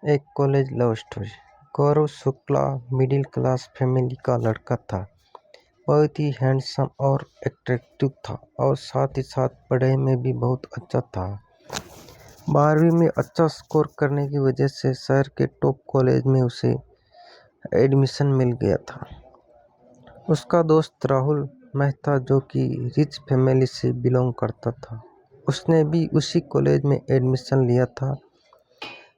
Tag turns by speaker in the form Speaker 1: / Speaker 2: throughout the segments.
Speaker 1: एक college love story. गौरव Shukla middle class family का लड़का था। बहुत ही हैंडसम और अट्रैक्टिव था और साथ ही साथ पढ़ाई में भी बहुत अच्छा था। 12वीं में अच्छा स्कोर करने की वजह से शहर के टॉप कॉलेज में उसे एडमिशन मिल गया था। उसका दोस्त राहुल मेहता, जो कि रिच फैमिली से बिलोंग करता था, उसने भी उसी कॉलेज में एडमिशन लिया था।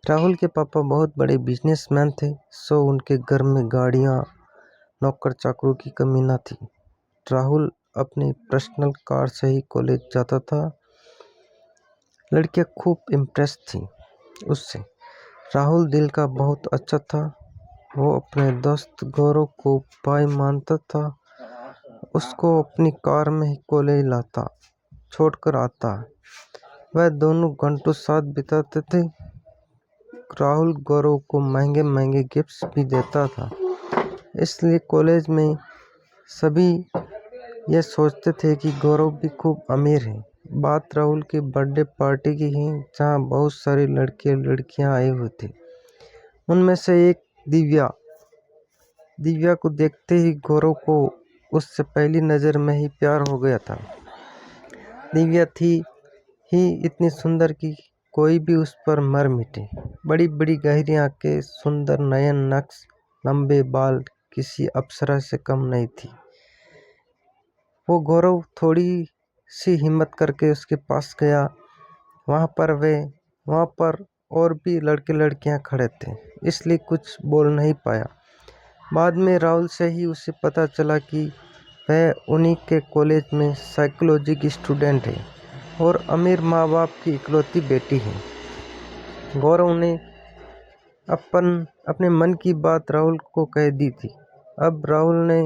Speaker 1: राहुल के पापा बहुत बड़े बिजनेसमैन थे, सो उनके घर में गाड़ियाँ, नौकर चाकरों की कमी न थी। राहुल अपनी पर्सनल कार से ही कॉलेज जाता था। लड़कियां खूब इम्प्रेस थी उससे। राहुल दिल का बहुत अच्छा था। वो अपने दोस्त गौरव को भाई मानता था। उसको अपनी कार में ही कॉलेज लाता, छोड़कर आता। वह दोनों घंटों साथ बिताते थे। राहुल गौरव को महंगे महंगे गिफ्ट्स भी देता था, इसलिए कॉलेज में सभी ये सोचते थे कि गौरव भी खूब अमीर है। बात राहुल की बर्थडे पार्टी की है, जहाँ बहुत सारी लड़कियां आए हुए थे। उनमें से एक दिव्या। दिव्या को देखते ही गौरव को उससे पहली नज़र में ही प्यार हो गया था। दिव्या थी ही इतनी सुंदर कि कोई भी उस पर मर मिटे। बड़ी बड़ी गहरी आंखें, सुंदर नयन नक्श, लंबे बाल, किसी अप्सरा से कम नहीं थी वो। गौरव थोड़ी सी हिम्मत करके उसके पास गया। वहाँ पर और भी लड़के लड़कियां खड़े थे, इसलिए कुछ बोल नहीं पाया। बाद में राहुल से ही उसे पता चला कि वह उन्हीं के कॉलेज में साइकोलॉजी की स्टूडेंट है और अमीर माँ बाप की इकलौती बेटी है। गौरव ने अपने मन की बात राहुल को कह दी थी। अब राहुल ने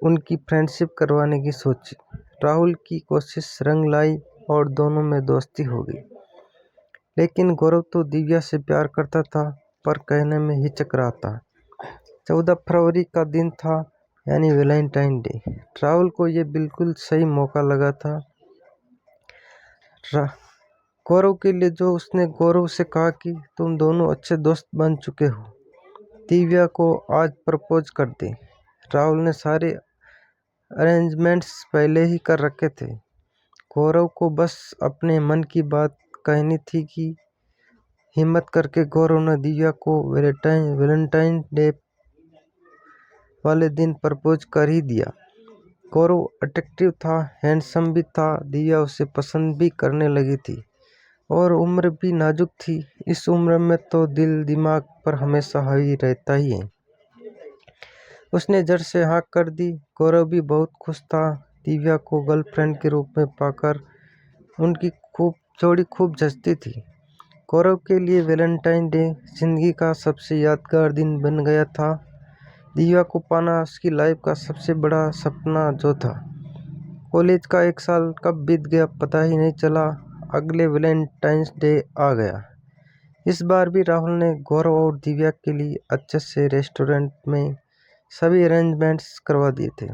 Speaker 1: उनकी फ्रेंडशिप करवाने की सोची। राहुल की कोशिश रंग लाई और दोनों में दोस्ती हो गई। लेकिन गौरव तो दिव्या से प्यार करता था, पर कहने में हिचक रहा था। 14 फरवरी का दिन था, यानी वैलेंटाइन डे। राहुल को यह बिल्कुल सही मौका लगा था गौरव के लिए, जो उसने गौरव से कहा कि तुम दोनों अच्छे दोस्त बन चुके हो, दिव्या को आज प्रपोज कर दे। राहुल ने सारे अरेंजमेंट्स पहले ही कर रखे थे। गौरव को बस अपने मन की बात कहनी थी कि हिम्मत करके गौरव ने दिव्या को वैलेंटाइन डे वाले दिन प्रपोज कर ही दिया। गौरव अट्रैक्टिव था, हैंडसम भी था। दिव्या उसे पसंद भी करने लगी थी और उम्र भी नाजुक थी। इस उम्र में तो दिल दिमाग पर हमेशा हावी रहता ही है। उसने जड़ से हाँ कर दी। गौरव भी बहुत खुश था। दिव्या को गर्लफ्रेंड के रूप में पाकर उनकी जोड़ी खूब जचती थी। गौरव के लिए वैलेंटाइन डे जिंदगी का सबसे यादगार दिन बन गया था। दिव्या को पाना उसकी लाइफ का सबसे बड़ा सपना जो था। कॉलेज का एक साल कब बीत गया पता ही नहीं चला। अगले वैलेंटाइंस डे आ गया। इस बार भी राहुल ने गौरव और दिव्या के लिए अच्छे से रेस्टोरेंट में सभी अरेंजमेंट्स करवा दिए थे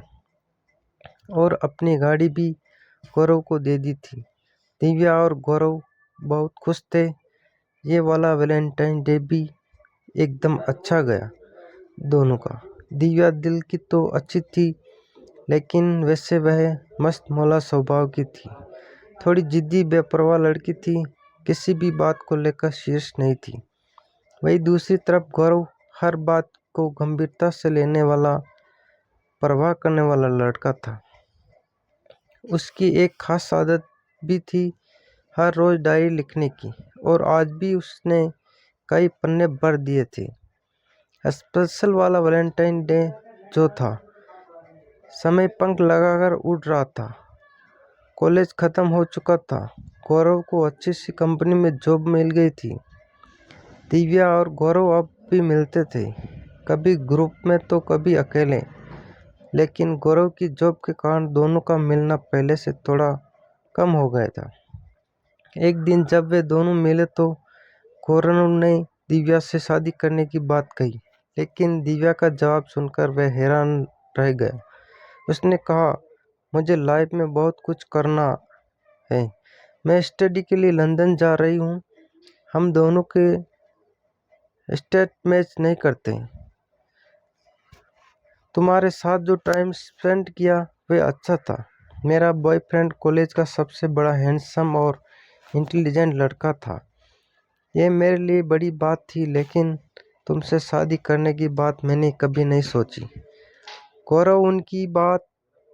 Speaker 1: और अपनी गाड़ी भी गौरव को दे दी थी। दिव्या और गौरव बहुत खुश थे। ये वाला वैलेंटाइन डे भी एकदम अच्छा गया दोनों का। दिव्या दिल की तो अच्छी थी, लेकिन वैसे वह मस्त मौला स्वभाव की थी। थोड़ी जिद्दी बेपरवाह लड़की थी, किसी भी बात को लेकर सीरियस नहीं थी। वही दूसरी तरफ गौरव हर बात को गंभीरता से लेने वाला, परवाह करने वाला लड़का था। उसकी एक खास आदत भी थी, हर रोज डायरी लिखने की, और आज भी उसने कई पन्ने भर दिए थे। स्पेशल वाला वैलेंटाइन डे जो था, समय पंख लगाकर उड़ रहा था। कॉलेज खत्म हो चुका था। गौरव को अच्छी सी कंपनी में जॉब मिल गई थी। दिव्या और गौरव अब भी मिलते थे, कभी ग्रुप में तो कभी अकेले। लेकिन गौरव की जॉब के कारण दोनों का मिलना पहले से थोड़ा कम हो गया था। एक दिन जब वे दोनों मिले तो गौरव ने दिव्या से शादी करने की बात कही, लेकिन दिव्या का जवाब सुनकर वह हैरान रह गया। उसने कहा, मुझे लाइफ में बहुत कुछ करना है। मैं स्टडी के लिए लंदन जा रही हूँ। हम दोनों के स्टेट मैच नहीं करते। तुम्हारे साथ जो टाइम स्पेंड किया वह अच्छा था। मेरा बॉयफ्रेंड कॉलेज का सबसे बड़ा हैंडसम और इंटेलिजेंट लड़का था। ये मेरे लिए बड़ी बात थी, लेकिन तुमसे शादी करने की बात मैंने कभी नहीं सोची। गौरव उनकी बात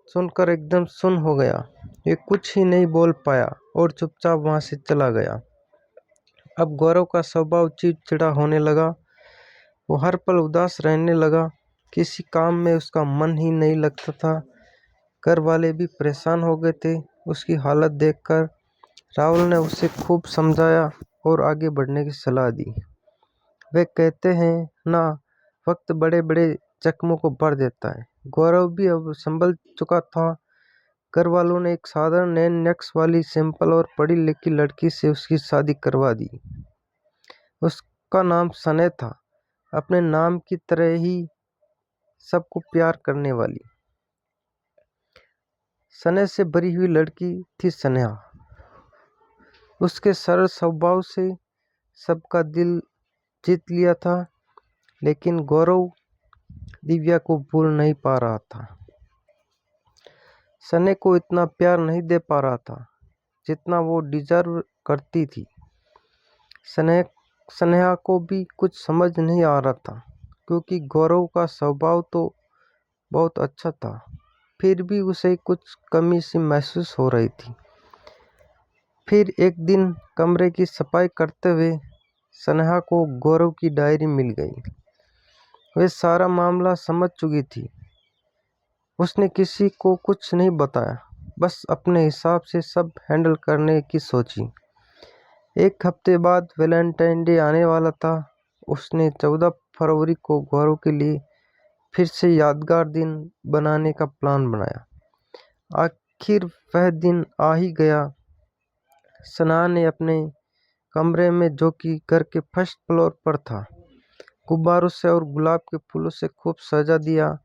Speaker 1: सुनकर एकदम सुन्न हो गया। ये कुछ ही नहीं बोल पाया और चुपचाप वहां से चला गया। अब गौरव का स्वभाव चिड़चिड़ा होने लगा। वो हर पल उदास रहने लगा। किसी काम में उसका मन ही नहीं लगता था। घर वाले भी परेशान हो गए थे। उसकी हालत देखकर राहुल ने उसे खूब समझाया और आगे बढ़ने की सलाह दी। वे कहते हैं ना, वक्त बड़े बड़े जख्मों को भर देता है। गौरव भी अब संभल चुका था। घर वालों ने एक साधारण नैन नेक्स वाली सिंपल और पढ़ी लिखी लड़की से उसकी शादी करवा दी। उसका नाम सने था। अपने नाम की तरह ही सबको प्यार करने वाली सने से भरी हुई लड़की थी सनेहा। उसके सरल स्वभाव से सबका दिल जीत लिया था। लेकिन गौरव दिव्या को भूल नहीं पा रहा था। सने को इतना प्यार नहीं दे पा रहा था जितना वो डिजर्व करती थी। स्नेहा को भी कुछ समझ नहीं आ रहा था, क्योंकि गौरव का स्वभाव तो बहुत अच्छा था, फिर भी उसे कुछ कमी सी महसूस हो रही थी। फिर एक दिन कमरे की सफाई करते हुए स्नेहा को गौरव की डायरी मिल गई। वे सारा मामला समझ चुकी थी। उसने किसी को कुछ नहीं बताया, बस अपने हिसाब से सब हैंडल करने की सोची। एक हफ्ते बाद वैलेंटाइन डे आने वाला था। उसने 14 फरवरी को गौरव के लिए फिर से यादगार दिन बनाने का प्लान बनाया। आखिर वह दिन आ ही गया। सना ने अपने कमरे में, जो कि घर के फर्स्ट फ्लोर पर था, गुब्बारों से और गुलाब के फूलों से खूब सजा दिया।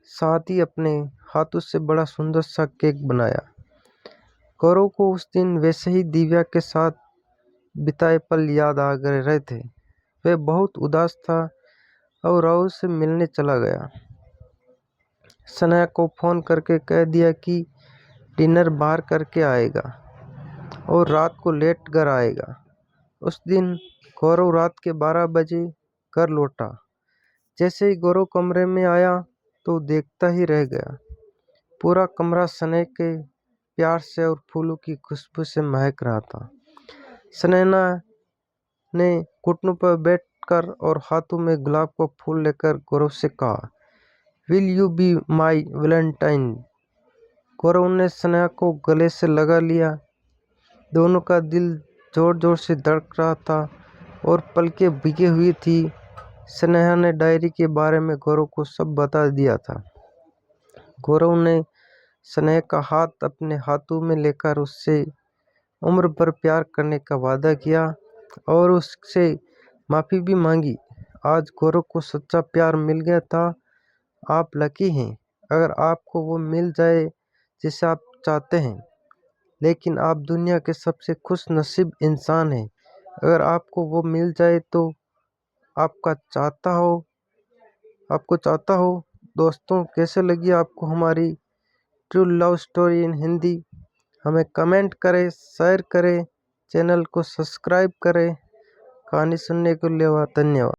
Speaker 1: साथ ही अपने हाथों से बड़ा सुंदर सा केक बनाया। गौरव को उस दिन वैसे ही दिव्या के साथ बिताए पल याद आ गए रहे थे। वह बहुत उदास था और राहुल से मिलने चला गया। सना को फोन करके कह दिया कि डिनर बाहर करके आएगा और रात को लेट घर आएगा। उस दिन गौरव रात के 12 बजे घर लौटा। जैसे ही गौरव कमरे में आया तो देखता ही रह गया। पूरा कमरा सने के प्यार से और फूलों की खुशबू से महक रहा था। सनैना ने घुटनों पर बैठकर और हाथों में गुलाब का फूल लेकर गौरव से कहा, will you be my valentine. Gaurav ने सनेहा को गले से लगा लिया। दोनों का दिल जोर जोर से धड़क रहा था और पलकें भीगी हुई थी। सनेहा ने डायरी के बारे में गौरव को सब बता दिया था। गौरव ने स्नेहा का हाथ अपने हाथों में लेकर उससे उम्र भर प्यार करने का वादा किया और उससे माफ़ी भी मांगी। आज गौरव को सच्चा प्यार मिल गया था। आप लकी हैं अगर आपको वो मिल जाए जिसे आप चाहते हैं, लेकिन आप दुनिया के सबसे खुश नसीब इंसान हैं अगर आपको वो मिल जाए तो आपका चाहता हो। दोस्तों, कैसे लगी आपको हमारी true love story in Hindi? हमें कमेंट करें, शेयर करें, चैनल को सब्सक्राइब करें। कहानी सुनने के लिए धन्यवाद।